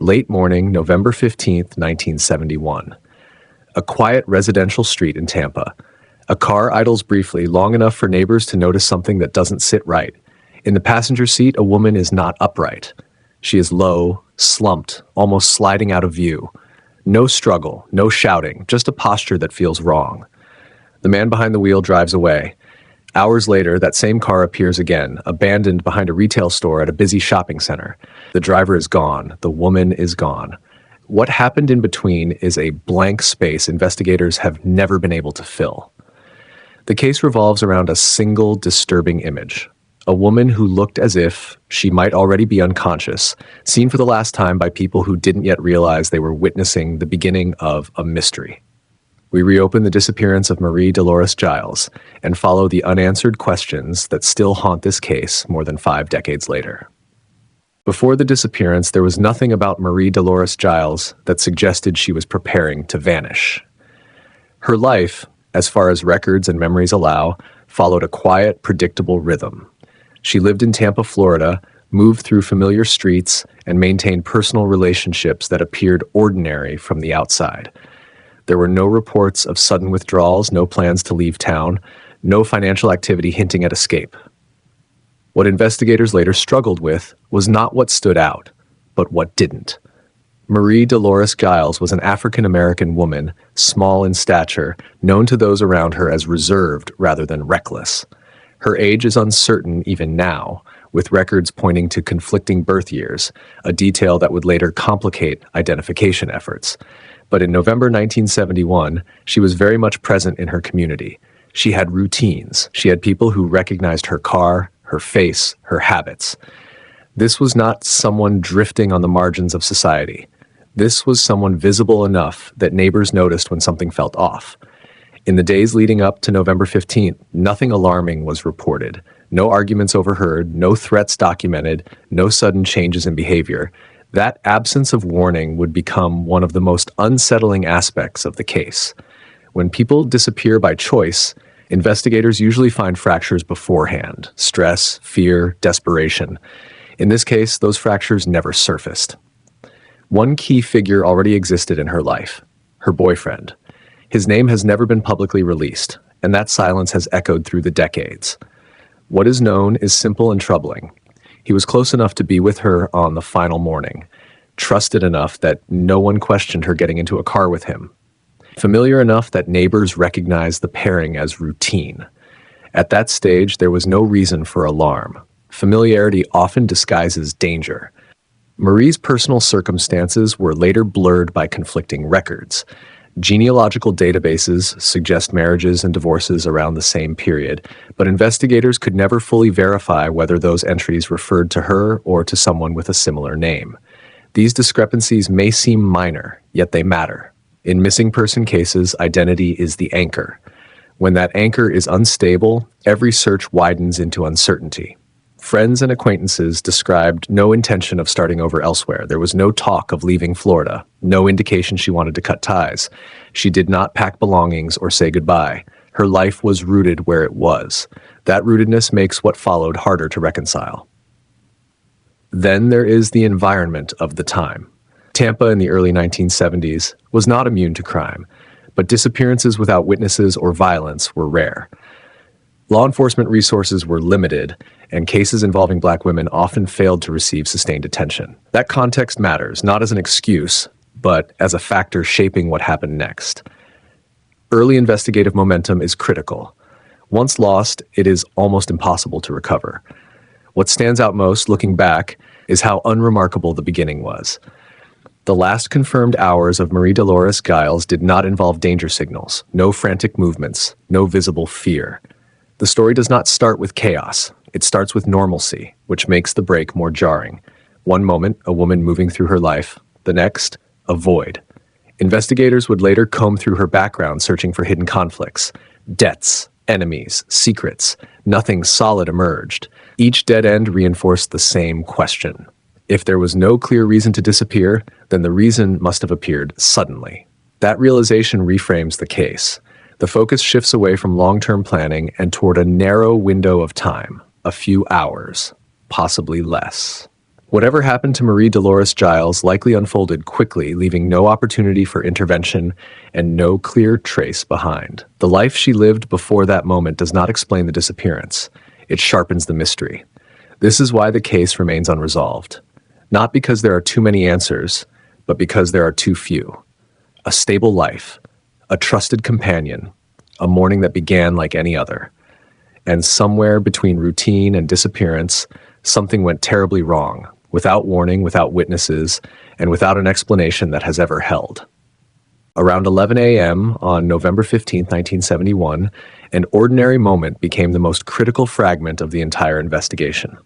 Late morning, November 15th, 1971. A quiet residential street in Tampa. A car idles briefly, long enough for neighbors to notice something that doesn't sit right. In the passenger seat, a woman is not upright. She is low, slumped, almost sliding out of view. No struggle, no shouting, just a posture that feels wrong. The man behind the wheel drives away. Hours later, that same car appears again, abandoned behind a retail store at a busy shopping center. The driver is gone. The woman is gone. What happened in between is a blank space investigators have never been able to fill. The case revolves around a single disturbing image. A woman who looked as if she might already be unconscious, seen for the last time by people who didn't yet realize they were witnessing the beginning of a mystery. We reopen the disappearance of Marie Dolores Giles and follow the unanswered questions that still haunt this case more than 5 decades later. Before the disappearance, there was nothing about Marie Dolores Giles that suggested she was preparing to vanish. Her life, as far as records and memories allow, followed a quiet, predictable rhythm. She lived in Tampa, Florida, moved through familiar streets, and maintained personal relationships that appeared ordinary from the outside. There were no reports of sudden withdrawals, no plans to leave town, no financial activity hinting at escape. What investigators later struggled with was not what stood out, but what didn't. Marie Dolores Giles was an African-American woman, small in stature, known to those around her as reserved rather than reckless. Her age is uncertain even now, with records pointing to conflicting birth years, a detail that would later complicate identification efforts. But in November 1971, she was very much present in her community. She had routines. She had people who recognized her car, her face, her habits. This was not someone drifting on the margins of society. This was someone visible enough that neighbors noticed when something felt off. In the days leading up to November 15th, nothing alarming was reported. No arguments overheard, no threats documented, no sudden changes in behavior. That absence of warning would become one of the most unsettling aspects of the case. When people disappear by choice, investigators usually find fractures beforehand: stress, fear, desperation. In this case, those fractures never surfaced. One key figure already existed in her life: her boyfriend. His name has never been publicly released, and that silence has echoed through the decades. What is known is simple and troubling. He was close enough to be with her on the final morning, trusted enough that no one questioned her getting into a car with him, familiar enough that neighbors recognized the pairing as routine. At that stage, there was no reason for alarm. Familiarity often disguises danger. Marie's personal circumstances were later blurred by conflicting records. Genealogical databases suggest marriages and divorces around the same period, but investigators could never fully verify whether those entries referred to her or to someone with a similar name. These discrepancies may seem minor, yet they matter. In missing person cases, identity is the anchor. When that anchor is unstable, every search widens into uncertainty. Friends and acquaintances described no intention of starting over elsewhere. There was no talk of leaving Florida, no indication she wanted to cut ties. She did not pack belongings or say goodbye. Her life was rooted where it was. That rootedness makes what followed harder to reconcile. Then there is the environment of the time. Tampa in the early 1970s was not immune to crime, but disappearances without witnesses or violence were rare. Law enforcement resources were limited, and cases involving Black women often failed to receive sustained attention. That context matters, not as an excuse, but as a factor shaping what happened next. Early investigative momentum is critical. Once lost, it is almost impossible to recover. What stands out most, looking back, is how unremarkable the beginning was. The last confirmed hours of Marie Dolores Giles did not involve danger signals, no frantic movements, no visible fear. The story does not start with chaos. It starts with normalcy, which makes the break more jarring. One moment, a woman moving through her life. The next, a void. Investigators would later comb through her background, searching for hidden conflicts, debts, enemies, secrets. Nothing solid emerged. Each dead end reinforced the same question. If there was no clear reason to disappear, then the reason must have appeared suddenly. That realization reframes the case. The focus shifts away from long-term planning and toward a narrow window of time, a few hours, possibly less. Whatever happened to Marie Dolores Giles likely unfolded quickly, leaving no opportunity for intervention and no clear trace behind. The life she lived before that moment does not explain the disappearance. It sharpens the mystery. This is why the case remains unresolved. Not because there are too many answers, but because there are too few. A stable life, a trusted companion, a morning that began like any other. And somewhere between routine and disappearance, something went terribly wrong, without warning, without witnesses, and without an explanation that has ever held. Around 11 a.m. on November 15, 1971, an ordinary moment became the most critical fragment of the entire investigation.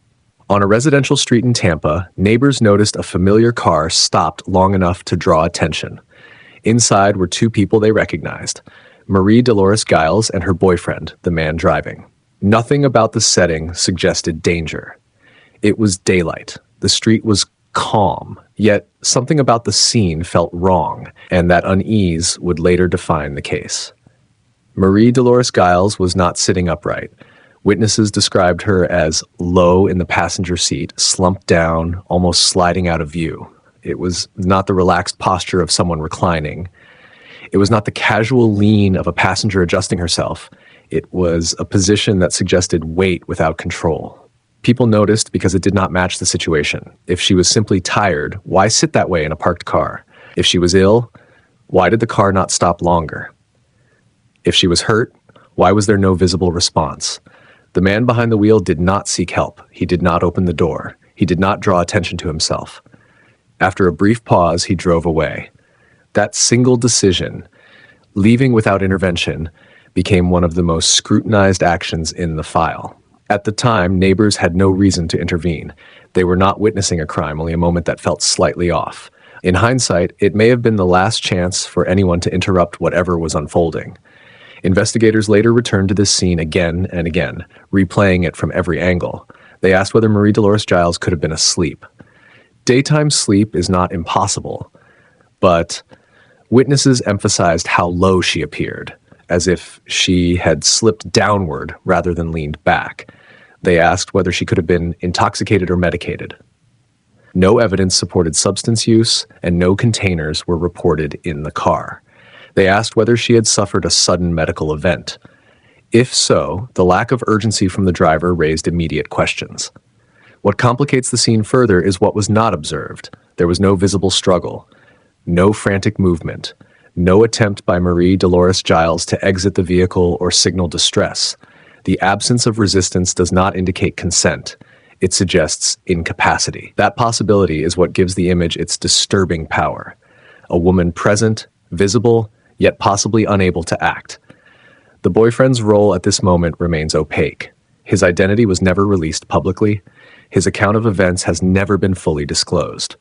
On a residential street in Tampa, neighbors noticed a familiar car stopped long enough to draw attention. Inside were two people they recognized, Marie Dolores Giles and her boyfriend, the man driving. Nothing about the setting suggested danger. It was daylight. The street was calm, yet something about the scene felt wrong, and that unease would later define the case. Marie Dolores Giles was not sitting upright. Witnesses described her as low in the passenger seat, slumped down, almost sliding out of view. It was not the relaxed posture of someone reclining. It was not the casual lean of a passenger adjusting herself. It was a position that suggested weight without control. People noticed because it did not match the situation. If she was simply tired, why sit that way in a parked car? If she was ill, why did the car not stop longer? If she was hurt, why was there no visible response? The man behind the wheel did not seek help. He did not open the door. He did not draw attention to himself. After a brief pause, he drove away. That single decision, leaving without intervention, became one of the most scrutinized actions in the file. At the time, neighbors had no reason to intervene. They were not witnessing a crime, only a moment that felt slightly off. In hindsight, it may have been the last chance for anyone to interrupt whatever was unfolding. Investigators later returned to this scene again and again, replaying it from every angle. They asked whether Marie Dolores Giles could have been asleep. Daytime sleep is not impossible, but witnesses emphasized how low she appeared, as if she had slipped downward rather than leaned back. They asked whether she could have been intoxicated or medicated. No evidence supported substance use, and no containers were reported in the car. They asked whether she had suffered a sudden medical event. If so, the lack of urgency from the driver raised immediate questions. What complicates the scene further is what was not observed. There was no visible struggle, no frantic movement, no attempt by Marie Dolores Giles to exit the vehicle or signal distress. The absence of resistance does not indicate consent. It suggests incapacity. That possibility is what gives the image its disturbing power. A woman present, visible, yet possibly unable to act. The boyfriend's role at this moment remains opaque. His identity was never released publicly. His account of events has never been fully disclosed.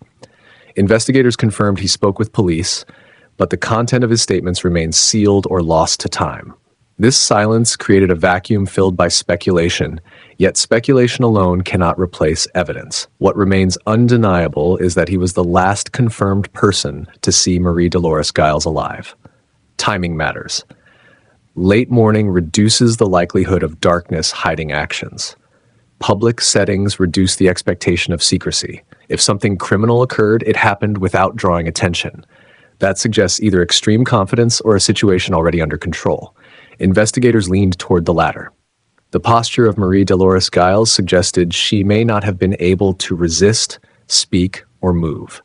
Investigators confirmed he spoke with police, but the content of his statements remains sealed or lost to time. This silence created a vacuum filled by speculation, yet speculation alone cannot replace evidence. What remains undeniable is that he was the last confirmed person to see Marie Dolores Giles alive. Timing matters. Late morning reduces the likelihood of darkness hiding actions. Public settings reduce the expectation of secrecy. If something criminal occurred, it happened without drawing attention. That suggests either extreme confidence or a situation already under control. Investigators leaned toward the latter. The posture of Marie Dolores Giles suggested she may not have been able to resist, speak, or move.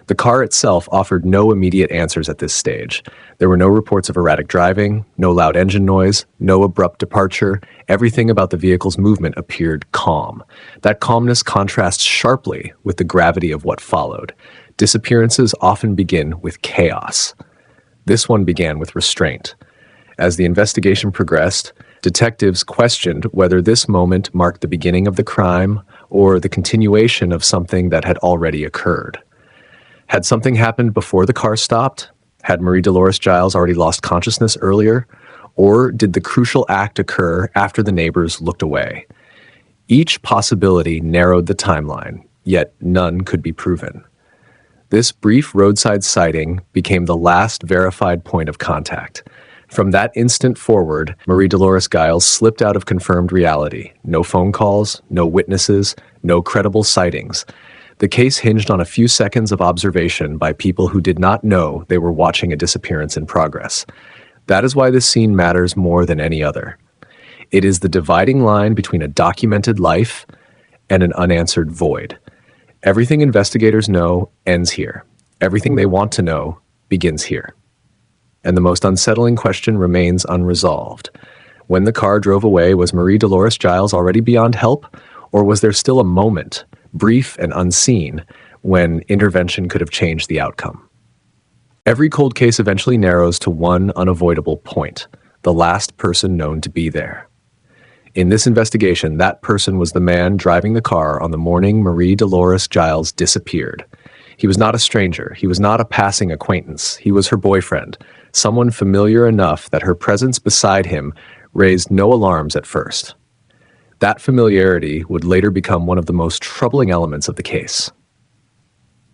The car itself offered no immediate answers at this stage. There were no reports of erratic driving, no loud engine noise, no abrupt departure. Everything about the vehicle's movement appeared calm. That calmness contrasts sharply with the gravity of what followed. Disappearances often begin with chaos. This one began with restraint. As the investigation progressed, detectives questioned whether this moment marked the beginning of the crime or the continuation of something that had already occurred. Had something happened before the car stopped? Had Marie Dolores Giles already lost consciousness earlier? Or did the crucial act occur after the neighbors looked away? Each possibility narrowed the timeline, yet none could be proven. This brief roadside sighting became the last verified point of contact. From that instant forward, Marie Dolores Giles slipped out of confirmed reality. No phone calls, no witnesses, no credible sightings. The case hinged on a few seconds of observation by people who did not know they were watching a disappearance in progress. That is why this scene matters more than any other. It is the dividing line between a documented life and an unanswered void. Everything investigators know ends here. Everything they want to know begins here. And the most unsettling question remains unresolved. When the car drove away, was Marie Dolores Giles already beyond help? Or was there still a moment, brief and unseen, when intervention could have changed the outcome? Every cold case eventually narrows to one unavoidable point: the last person known to be there. In this investigation, that person was the man driving the car on the morning Marie Dolores Giles disappeared. He was not a stranger. He was not a passing acquaintance. He was her boyfriend, someone familiar enough that her presence beside him raised no alarms at first. That familiarity would later become one of the most troubling elements of the case.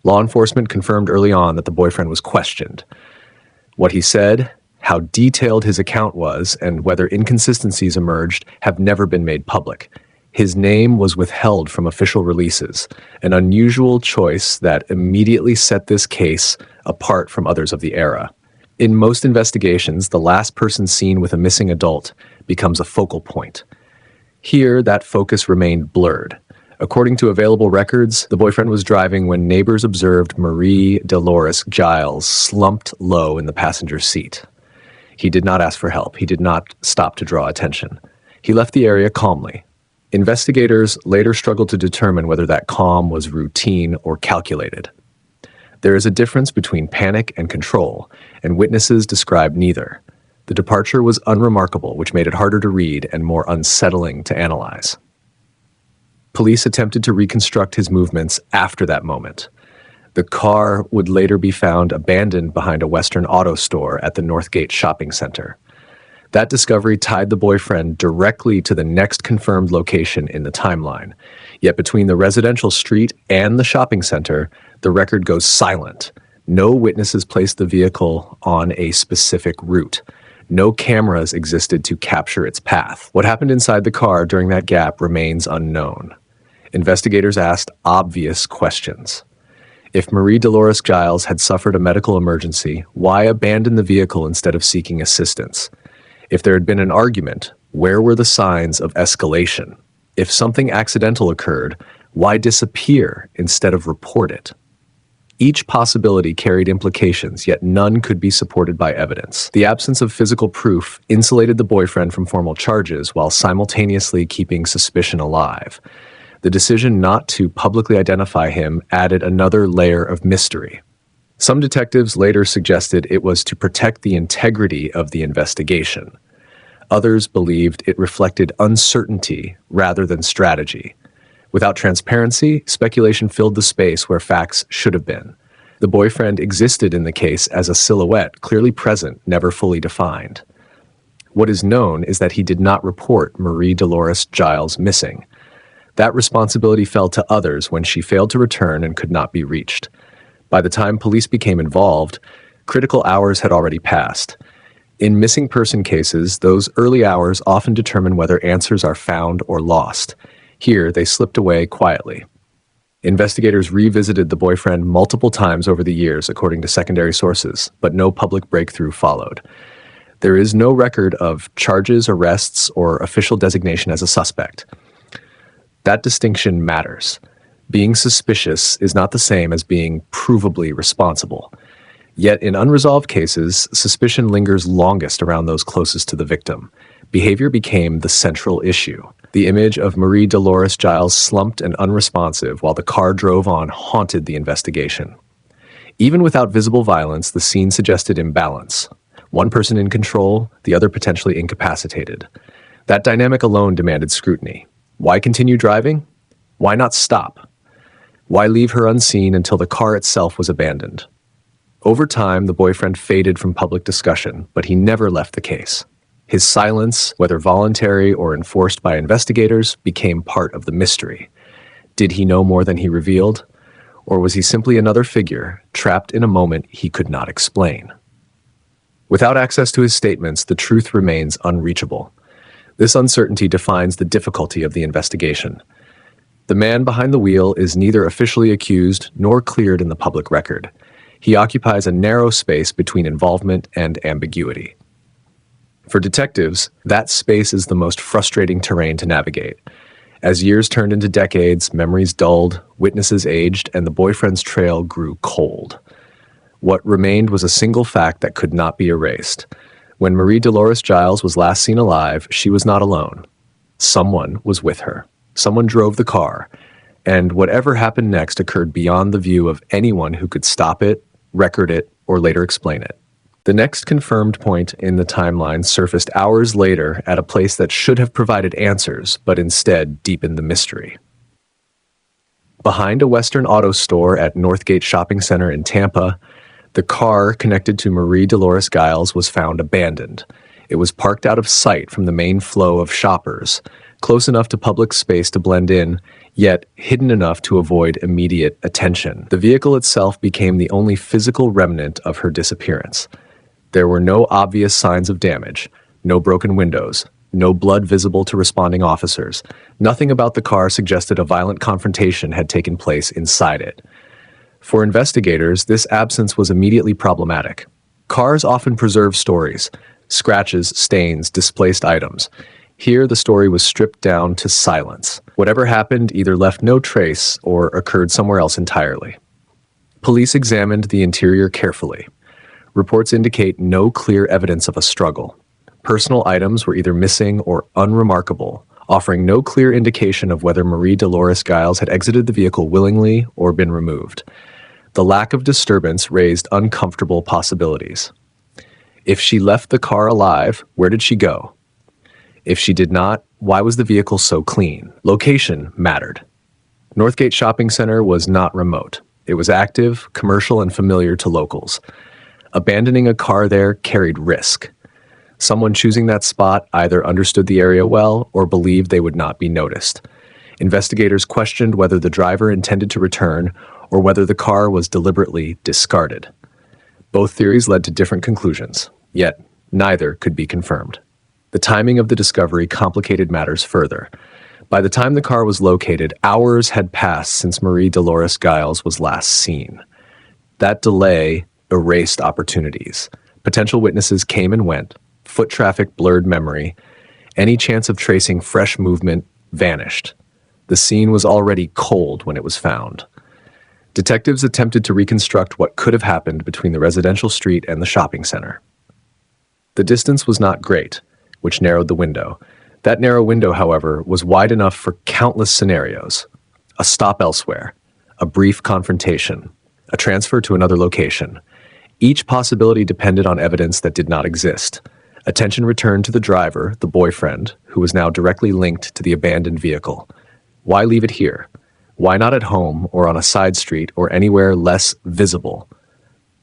Law enforcement confirmed early on that the boyfriend was questioned. What he said, how detailed his account was, and whether inconsistencies emerged have never been made public. His name was withheld from official releases, an unusual choice that immediately set this case apart from others of the era. In most investigations, the last person seen with a missing adult becomes a focal point. Here, that focus remained blurred. According to available records, the boyfriend was driving when neighbors observed Marie Dolores Giles slumped low in the passenger seat. He did not ask for help. He did not stop to draw attention. He left the area calmly. Investigators later struggled to determine whether that calm was routine or calculated. There is a difference between panic and control, and witnesses described neither. The departure was unremarkable, which made it harder to read and more unsettling to analyze. Police attempted to reconstruct his movements after that moment. The car would later be found abandoned behind a Western auto store at the Northgate shopping center. That discovery tied the boyfriend directly to the next confirmed location in the timeline. Yet between the residential street and the shopping center, the record goes silent. No witnesses placed the vehicle on a specific route. No cameras existed to capture its path. What happened inside the car during that gap remains unknown. Investigators asked obvious questions. If Marie Dolores Giles had suffered a medical emergency, why abandon the vehicle instead of seeking assistance? If there had been an argument, where were the signs of escalation? If something accidental occurred, why disappear instead of report it? Each possibility carried implications, yet none could be supported by evidence. The absence of physical proof insulated the boyfriend from formal charges while simultaneously keeping suspicion alive. The decision not to publicly identify him added another layer of mystery. Some detectives later suggested it was to protect the integrity of the investigation. Others believed it reflected uncertainty rather than strategy. Without transparency, speculation filled the space where facts should have been. The boyfriend existed in the case as a silhouette, clearly present, never fully defined. What is known is that he did not report Marie Dolores Giles missing. That responsibility fell to others when she failed to return and could not be reached. By the time police became involved, critical hours had already passed. In missing person cases, those early hours often determine whether answers are found or lost. Here, they slipped away quietly. Investigators revisited the boyfriend multiple times over the years, according to secondary sources, but no public breakthrough followed. There is no record of charges, arrests, or official designation as a suspect. That distinction matters. Being suspicious is not the same as being provably responsible. Yet in unresolved cases, suspicion lingers longest around those closest to the victim. Behavior became the central issue. The image of Marie Dolores Giles slumped and unresponsive while the car drove on haunted the investigation. Even without visible violence, the scene suggested imbalance. One person in control, the other potentially incapacitated. That dynamic alone demanded scrutiny. Why continue driving? Why not stop? Why leave her unseen until the car itself was abandoned? Over time, the boyfriend faded from public discussion, but he never left the case. His silence, whether voluntary or enforced by investigators, became part of the mystery. Did he know more than he revealed? Or was he simply another figure, trapped in a moment he could not explain? Without access to his statements, the truth remains unreachable. This uncertainty defines the difficulty of the investigation. The man behind the wheel is neither officially accused nor cleared in the public record. He occupies a narrow space between involvement and ambiguity. For detectives, that space is the most frustrating terrain to navigate. As years turned into decades, memories dulled, witnesses aged, and the boyfriend's trail grew cold. What remained was a single fact that could not be erased. When Marie Dolores Giles was last seen alive, she was not alone. Someone was with her. Someone drove the car. And whatever happened next occurred beyond the view of anyone who could stop it, record it, or later explain it. The next confirmed point in the timeline surfaced hours later at a place that should have provided answers, but instead deepened the mystery. Behind a Western auto store at Northgate Shopping Center in Tampa, the car connected to Marie Dolores Giles was found abandoned. It was parked out of sight from the main flow of shoppers, close enough to public space to blend in, yet hidden enough to avoid immediate attention. The vehicle itself became the only physical remnant of her disappearance. There were no obvious signs of damage, no broken windows, no blood visible to responding officers. Nothing about the car suggested a violent confrontation had taken place inside it. For investigators, this absence was immediately problematic. Cars often preserve stories, scratches, stains, displaced items. Here, the story was stripped down to silence. Whatever happened either left no trace or occurred somewhere else entirely. Police examined the interior carefully. Reports indicate no clear evidence of a struggle. Personal items were either missing or unremarkable, offering no clear indication of whether Marie Dolores Giles had exited the vehicle willingly or been removed. The lack of disturbance raised uncomfortable possibilities. If she left the car alive, where did she go? If she did not, why was the vehicle so clean? Location mattered. Northgate Shopping Center was not remote. It was active, commercial, and familiar to locals. Abandoning a car there carried risk. Someone choosing that spot either understood the area well or believed they would not be noticed. Investigators questioned whether the driver intended to return or whether the car was deliberately discarded. Both theories led to different conclusions, yet neither could be confirmed. The timing of the discovery complicated matters further. By the time the car was located, hours had passed since Marie Dolores Giles was last seen. That delay erased opportunities. Potential witnesses came and went. Foot traffic blurred memory. Any chance of tracing fresh movement vanished. The scene was already cold when it was found. Detectives attempted to reconstruct what could have happened between the residential street and the shopping center. The distance was not great, which narrowed the window. That narrow window, however, was wide enough for countless scenarios. A stop elsewhere, a brief confrontation, a transfer to another location. Each possibility depended on evidence that did not exist. Attention returned to the driver, the boyfriend, who was now directly linked to the abandoned vehicle. Why leave it here? Why not at home or on a side street or anywhere less visible?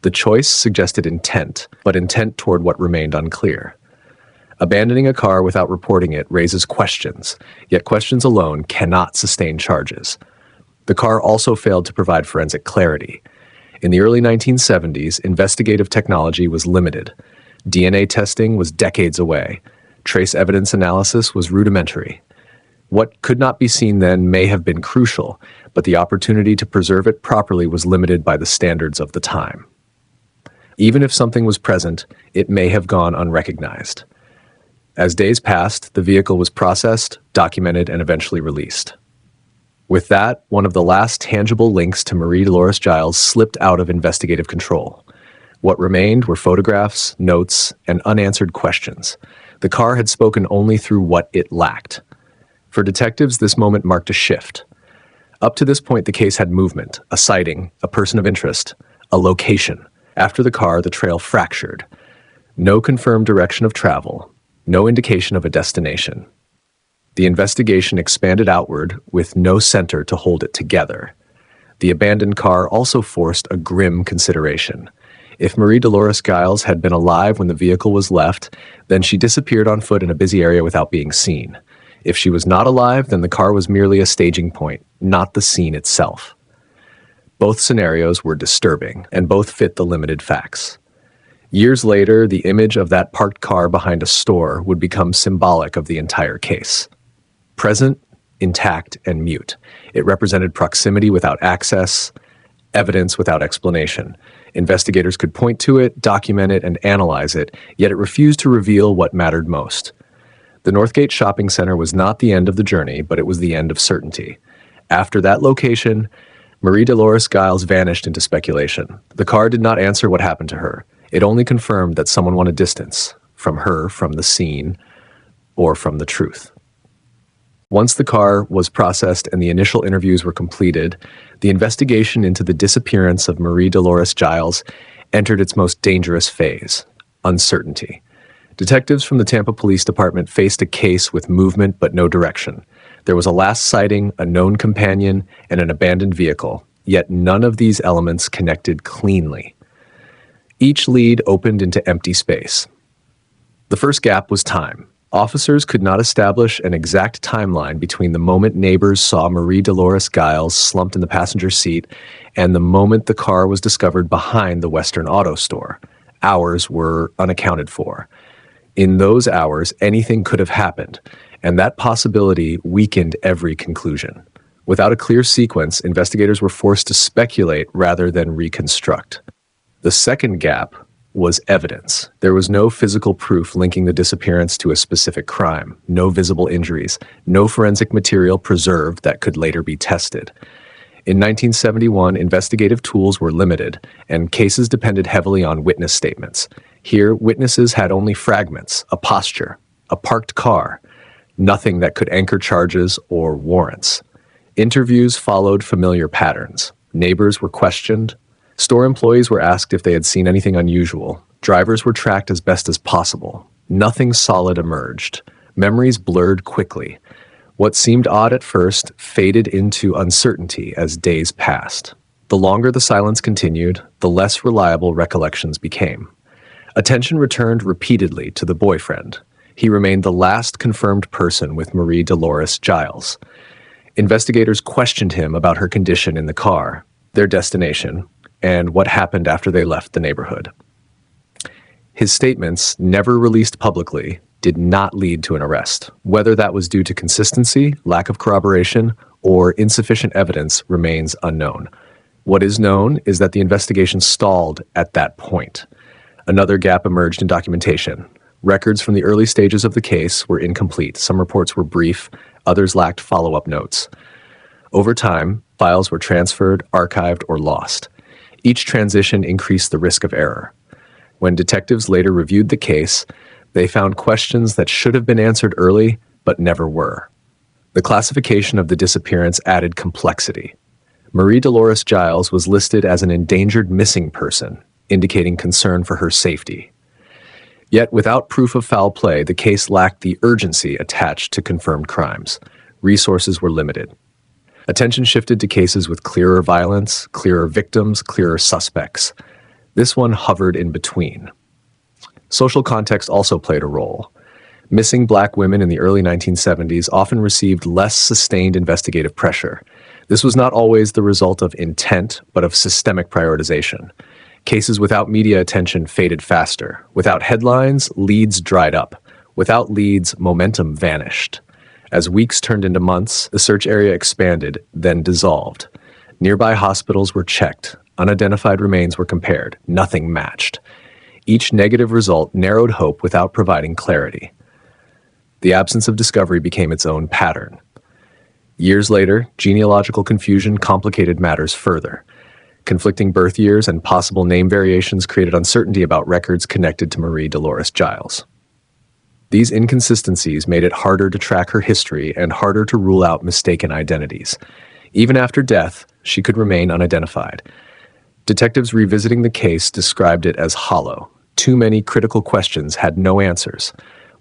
The choice suggested intent, but intent toward what remained unclear. Abandoning a car without reporting it raises questions, yet questions alone cannot sustain charges. The car also failed to provide forensic clarity. In the early 1970s, investigative technology was limited. DNA testing was decades away. Trace evidence analysis was rudimentary. What could not be seen then may have been crucial, but the opportunity to preserve it properly was limited by the standards of the time. Even if something was present, it may have gone unrecognized. As days passed, the vehicle was processed, documented, and eventually released. With that, one of the last tangible links to Marie Dolores Giles slipped out of investigative control. What remained were photographs, notes, and unanswered questions. The car had spoken only through what it lacked. For detectives, this moment marked a shift. Up to this point, the case had movement, a sighting, a person of interest, a location. After the car, the trail fractured. No confirmed direction of travel, no indication of a destination. The investigation expanded outward with no center to hold it together. The abandoned car also forced a grim consideration. If Marie Dolores Giles had been alive when the vehicle was left, then she disappeared on foot in a busy area without being seen. If she was not alive, then the car was merely a staging point, not the scene itself. Both scenarios were disturbing, and both fit the limited facts. Years later, the image of that parked car behind a store would become symbolic of the entire case. Present, intact and mute. It represented proximity without access, evidence without explanation. Investigators could point to it, document it, and analyze it, yet it refused to reveal what mattered most. The Northgate Shopping Center was not the end of the journey, but it was the end of certainty. After that location, Marie Dolores Giles vanished into speculation. The car did not answer what happened to her. It only confirmed that someone wanted distance from her, from the scene, or from the truth. Once the car was processed and the initial interviews were completed, the investigation into the disappearance of Marie Dolores Giles entered its most dangerous phase, uncertainty. Detectives from the Tampa Police Department faced a case with movement but no direction. There was a last sighting, a known companion, and an abandoned vehicle, yet none of these elements connected cleanly. Each lead opened into empty space. The first gap was time. Officers could not establish an exact timeline between the moment neighbors saw Marie Dolores Giles slumped in the passenger seat and the moment the car was discovered behind the Western Auto Store. Hours were unaccounted for. In those hours, anything could have happened, and that possibility weakened every conclusion. Without a clear sequence, investigators were forced to speculate rather than reconstruct. The second gap was evidence. There was no physical proof linking the disappearance to a specific crime, no visible injuries, no forensic material preserved that could later be tested. In 1971, investigative tools were limited, and cases depended heavily on witness statements. Here, witnesses had only fragments, a posture, a parked car, nothing that could anchor charges or warrants. Interviews followed familiar patterns. Neighbors were questioned. Store employees were asked if they had seen anything unusual. Drivers were tracked as best as possible. Nothing solid emerged. Memories blurred quickly. What seemed odd at first faded into uncertainty as days passed. The longer the silence continued, the less reliable recollections became. Attention returned repeatedly to the boyfriend. He remained the last confirmed person with Marie Dolores Giles. Investigators questioned him about her condition in the car, their destination, and what happened after they left the neighborhood. His statements, never released publicly, did not lead to an arrest. Whether that was due to consistency, lack of corroboration, or insufficient evidence remains unknown. What is known is that the investigation stalled at that point. Another gap emerged in documentation. Records from the early stages of the case were incomplete. Some reports were brief, others lacked follow-up notes. Over time, files were transferred, archived, or lost. Each transition increased the risk of error. When detectives later reviewed the case, they found questions that should have been answered early, but never were. The classification of the disappearance added complexity. Marie Dolores Giles was listed as an endangered missing person, indicating concern for her safety. Yet, without proof of foul play, the case lacked the urgency attached to confirmed crimes. Resources were limited. Attention shifted to cases with clearer violence, clearer victims, clearer suspects. This one hovered in between. Social context also played a role. Missing Black women in the early 1970s often received less sustained investigative pressure. This was not always the result of intent, but of systemic prioritization. Cases without media attention faded faster. Without headlines, leads dried up. Without leads, momentum vanished. As weeks turned into months, the search area expanded, then dissolved. Nearby hospitals were checked. Unidentified remains were compared. Nothing matched. Each negative result narrowed hope without providing clarity. The absence of discovery became its own pattern. Years later, genealogical confusion complicated matters further. Conflicting birth years and possible name variations created uncertainty about records connected to Marie Dolores Giles. These inconsistencies made it harder to track her history and harder to rule out mistaken identities. Even after death, she could remain unidentified. Detectives revisiting the case described it as hollow. Too many critical questions had no answers.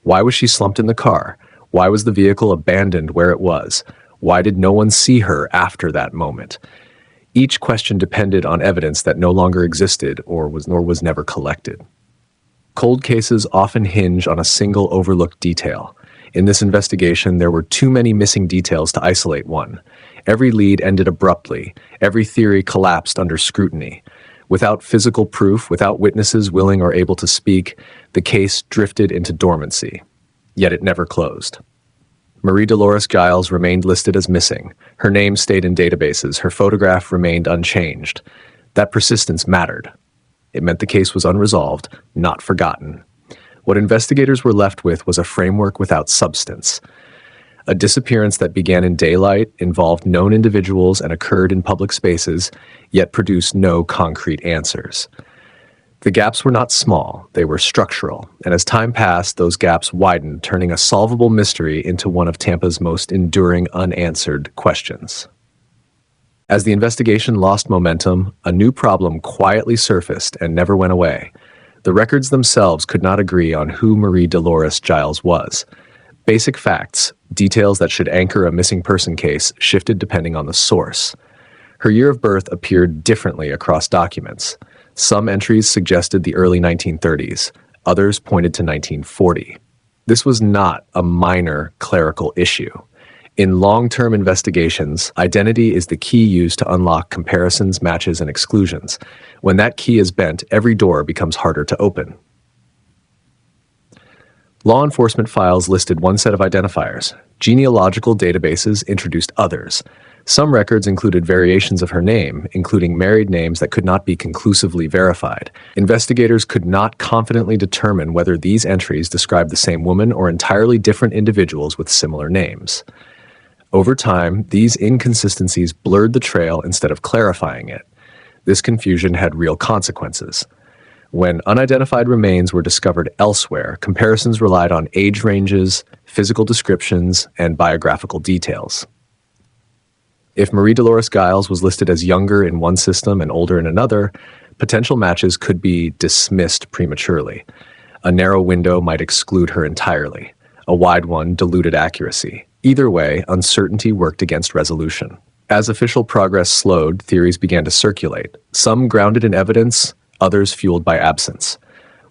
Why was she slumped in the car? Why was the vehicle abandoned where it was? Why did no one see her after that moment? Each question depended on evidence that no longer existed or was never collected. Cold cases often hinge on a single overlooked detail. In this investigation, there were too many missing details to isolate one. Every lead ended abruptly. Every theory collapsed under scrutiny. Without physical proof, without witnesses willing or able to speak, the case drifted into dormancy. Yet it never closed. Marie Dolores Giles remained listed as missing. Her name stayed in databases. Her photograph remained unchanged. That persistence mattered. It meant the case was unresolved, not forgotten. What investigators were left with was a framework without substance. A disappearance that began in daylight, involved known individuals, and occurred in public spaces, yet produced no concrete answers. The gaps were not small, they were structural, and as time passed, those gaps widened, turning a solvable mystery into one of Tampa's most enduring unanswered questions. As the investigation lost momentum, a new problem quietly surfaced and never went away. The records themselves could not agree on who Marie Dolores Giles was. Basic facts, details that should anchor a missing person case, shifted depending on the source. Her year of birth appeared differently across documents. Some entries suggested the early 1930s, others pointed to 1940. This was not a minor clerical issue. In long-term investigations, identity is the key used to unlock comparisons, matches, and exclusions. When that key is bent, every door becomes harder to open. Law enforcement files listed one set of identifiers. Genealogical databases introduced others. Some records included variations of her name, including married names that could not be conclusively verified. Investigators could not confidently determine whether these entries described the same woman or entirely different individuals with similar names. Over time, these inconsistencies blurred the trail instead of clarifying it. This confusion had real consequences. When unidentified remains were discovered elsewhere, comparisons relied on age ranges, physical descriptions, and biographical details. If Marie Dolores Giles was listed as younger in one system and older in another, potential matches could be dismissed prematurely. A narrow window might exclude her entirely. A wide one diluted accuracy. Either way, uncertainty worked against resolution. As official progress slowed, theories began to circulate, some grounded in evidence, others fueled by absence.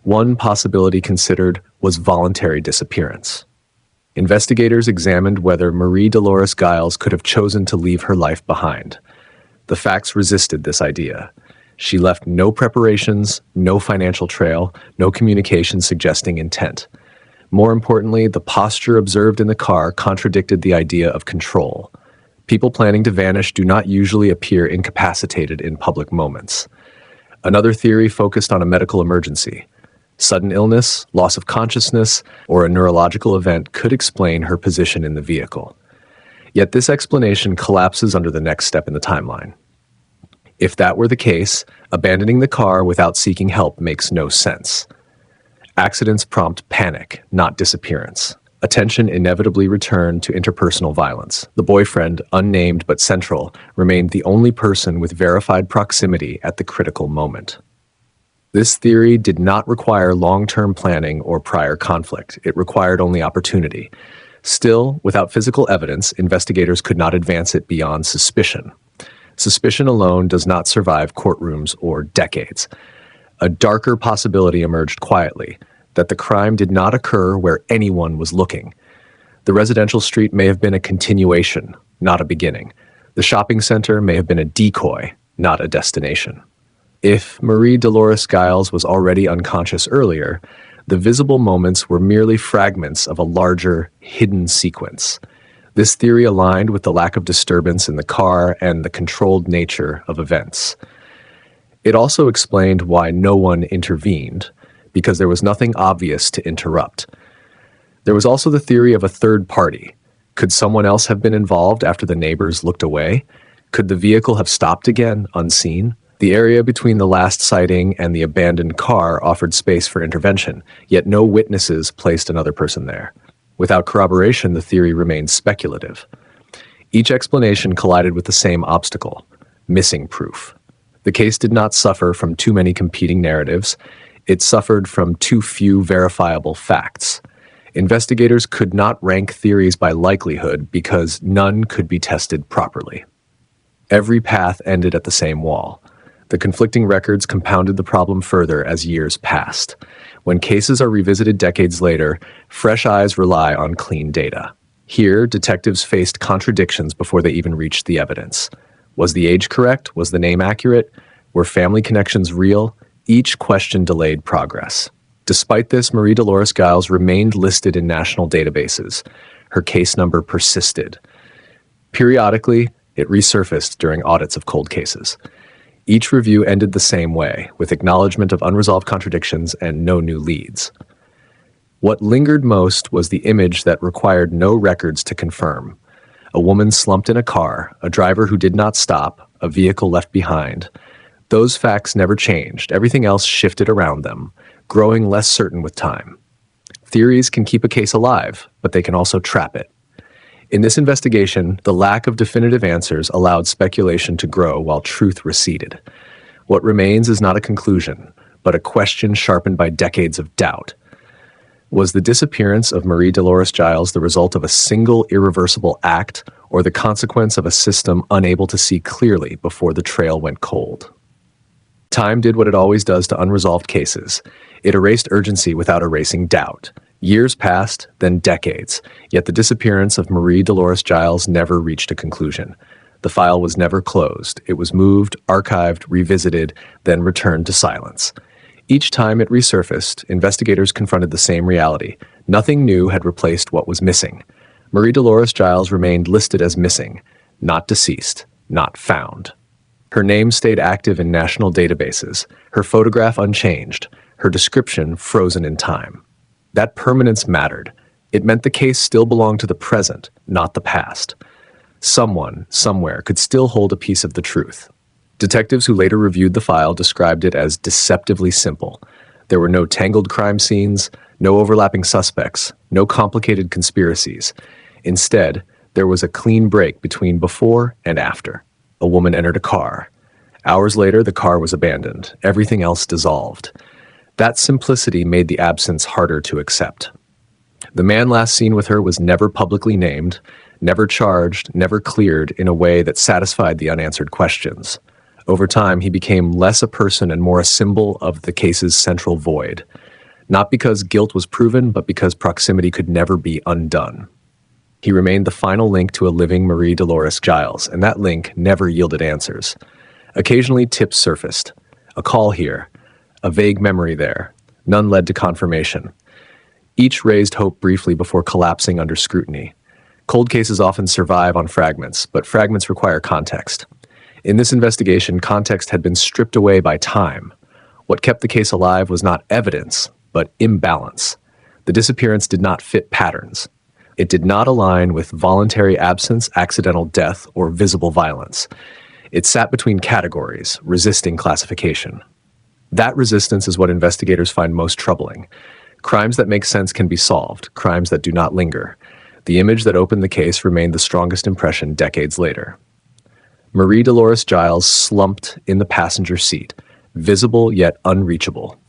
One possibility considered was voluntary disappearance. Investigators examined whether Marie Dolores Giles could have chosen to leave her life behind. The facts resisted this idea. She left no preparations, no financial trail, no communication suggesting intent. More importantly, the posture observed in the car contradicted the idea of control. People planning to vanish do not usually appear incapacitated in public moments. Another theory focused on a medical emergency. Sudden illness, loss of consciousness, or a neurological event could explain her position in the vehicle. Yet this explanation collapses under the next step in the timeline. If that were the case, abandoning the car without seeking help makes no sense. Accidents prompt panic, not disappearance. Attention inevitably returned to interpersonal violence. The boyfriend, unnamed but central, remained the only person with verified proximity at the critical moment. This theory did not require long-term planning or prior conflict. It required only opportunity. Still, without physical evidence, investigators could not advance it beyond suspicion. Suspicion alone does not survive courtrooms or decades. A darker possibility emerged quietly, that the crime did not occur where anyone was looking. The residential street may have been a continuation, not a beginning. The shopping center may have been a decoy, not a destination. If Marie Dolores Giles was already unconscious earlier, the visible moments were merely fragments of a larger, hidden sequence. This theory aligned with the lack of disturbance in the car and the controlled nature of events. It also explained why no one intervened, because there was nothing obvious to interrupt. There was also the theory of a third party. Could someone else have been involved after the neighbors looked away? Could the vehicle have stopped again, unseen? The area between the last sighting and the abandoned car offered space for intervention, yet no witnesses placed another person there. Without corroboration, the theory remained speculative. Each explanation collided with the same obstacle: missing proof. The case did not suffer from too many competing narratives. It suffered from too few verifiable facts. Investigators could not rank theories by likelihood because none could be tested properly. Every path ended at the same wall. The conflicting records compounded the problem further as years passed. When cases are revisited decades later, fresh eyes rely on clean data. Here, detectives faced contradictions before they even reached the evidence. Was the age correct? Was the name accurate? Were family connections real? Each question delayed progress. Despite this, Marie Dolores Giles remained listed in national databases. her case number persisted. Periodically, it resurfaced during audits of cold cases. Each review ended the same way, with acknowledgement of unresolved contradictions and no new leads. What lingered most was the image that required no records to confirm. A woman slumped in a car, a driver who did not stop, a vehicle left behind. Those facts never changed. Everything else shifted around them, growing less certain with time. Theories can keep a case alive, but they can also trap it. In this investigation, the lack of definitive answers allowed speculation to grow while truth receded. What remains is not a conclusion, but a question sharpened by decades of doubt. Was the disappearance of Marie Dolores Giles the result of a single irreversible act, or the consequence of a system unable to see clearly before the trail went cold? Time did what it always does to unresolved cases. It erased urgency without erasing doubt. Years passed, then decades, yet the disappearance of Marie Dolores Giles never reached a conclusion. The file was never closed. It was moved, archived, revisited, then returned to silence. Each time it resurfaced, investigators confronted the same reality. Nothing new had replaced what was missing. Marie Dolores Giles remained listed as missing, not deceased, not found. Her name stayed active in national databases, her photograph unchanged, her description frozen in time. That permanence mattered. It meant the case still belonged to the present, not the past. Someone, somewhere, could still hold a piece of the truth. Detectives who later reviewed the file described it as deceptively simple. There were no tangled crime scenes, no overlapping suspects, no complicated conspiracies. Instead, there was a clean break between before and after. A woman entered a car. Hours later, the car was abandoned. Everything else dissolved. That simplicity made the absence harder to accept. The man last seen with her was never publicly named, never charged, never cleared in a way that satisfied the unanswered questions. Over time, he became less a person and more a symbol of the case's central void. Not because guilt was proven, but because proximity could never be undone. He remained the final link to a living Marie Dolores Giles, and that link never yielded answers. Occasionally, tips surfaced. A call here, a vague memory there. None led to confirmation. Each raised hope briefly before collapsing under scrutiny. Cold cases often survive on fragments, but fragments require context. In this investigation, context had been stripped away by time. What kept the case alive was not evidence, but imbalance. The disappearance did not fit patterns. It did not align with voluntary absence, accidental death, or visible violence. It sat between categories, resisting classification. That resistance is what investigators find most troubling. Crimes that make sense can be solved, crimes that do not linger. The image that opened the case remained the strongest impression decades later. Marie Dolores Giles slumped in the passenger seat, visible yet unreachable.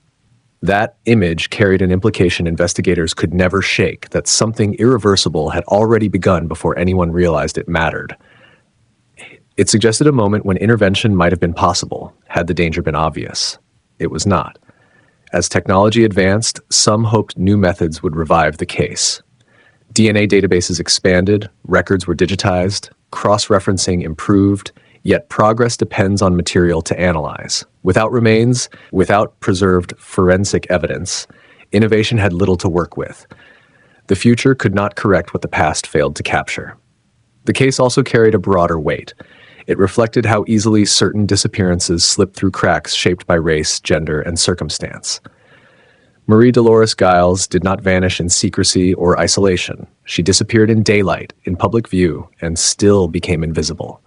That image carried an implication investigators could never shake, that something irreversible had already begun before anyone realized it mattered. It suggested a moment when intervention might have been possible, had the danger been obvious. It was not. As technology advanced, some hoped new methods would revive the case. DNA databases expanded, records were digitized, cross-referencing improved, yet progress depends on material to analyze. Without remains, without preserved forensic evidence, innovation had little to work with. The future could not correct what the past failed to capture. The case also carried a broader weight. It reflected how easily certain disappearances slipped through cracks shaped by race, gender, and circumstance. Marie Dolores Giles did not vanish in secrecy or isolation. She disappeared in daylight, in public view, and still became invisible.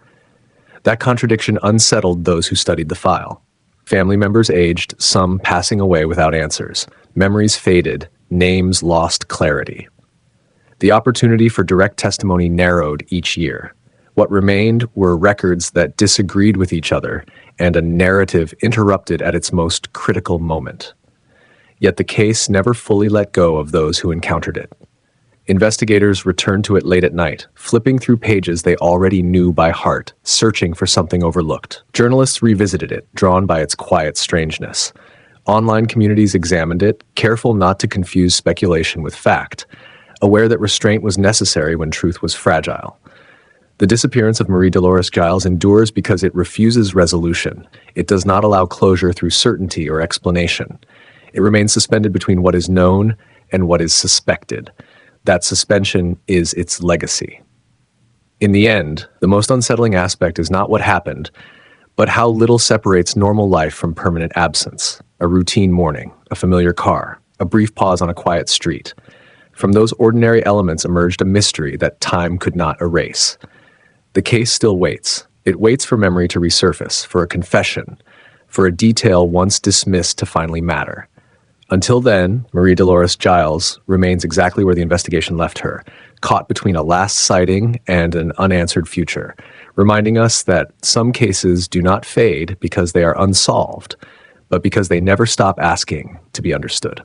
That contradiction unsettled those who studied the file. Family members aged, some passing away without answers. Memories faded, names lost clarity. The opportunity for direct testimony narrowed each year. What remained were records that disagreed with each other and a narrative interrupted at its most critical moment. Yet the case never fully let go of those who encountered it. Investigators returned to it late at night, flipping through pages they already knew by heart, searching for something overlooked. Journalists revisited it, drawn by its quiet strangeness. Online communities examined it, careful not to confuse speculation with fact, aware that restraint was necessary when truth was fragile. The disappearance of Marie Dolores Giles endures because it refuses resolution. It does not allow closure through certainty or explanation. It remains suspended between what is known and what is suspected. That suspension is its legacy. In the end, the most unsettling aspect is not what happened, but how little separates normal life from permanent absence. A routine morning, a familiar car, a brief pause on a quiet street. From those ordinary elements emerged a mystery that time could not erase. The case still waits. It waits for memory to resurface, for a confession, for a detail once dismissed to finally matter. Until then, Marie Dolores Giles remains exactly where the investigation left her, caught between a last sighting and an unanswered future, reminding us that some cases do not fade because they are unsolved, but because they never stop asking to be understood.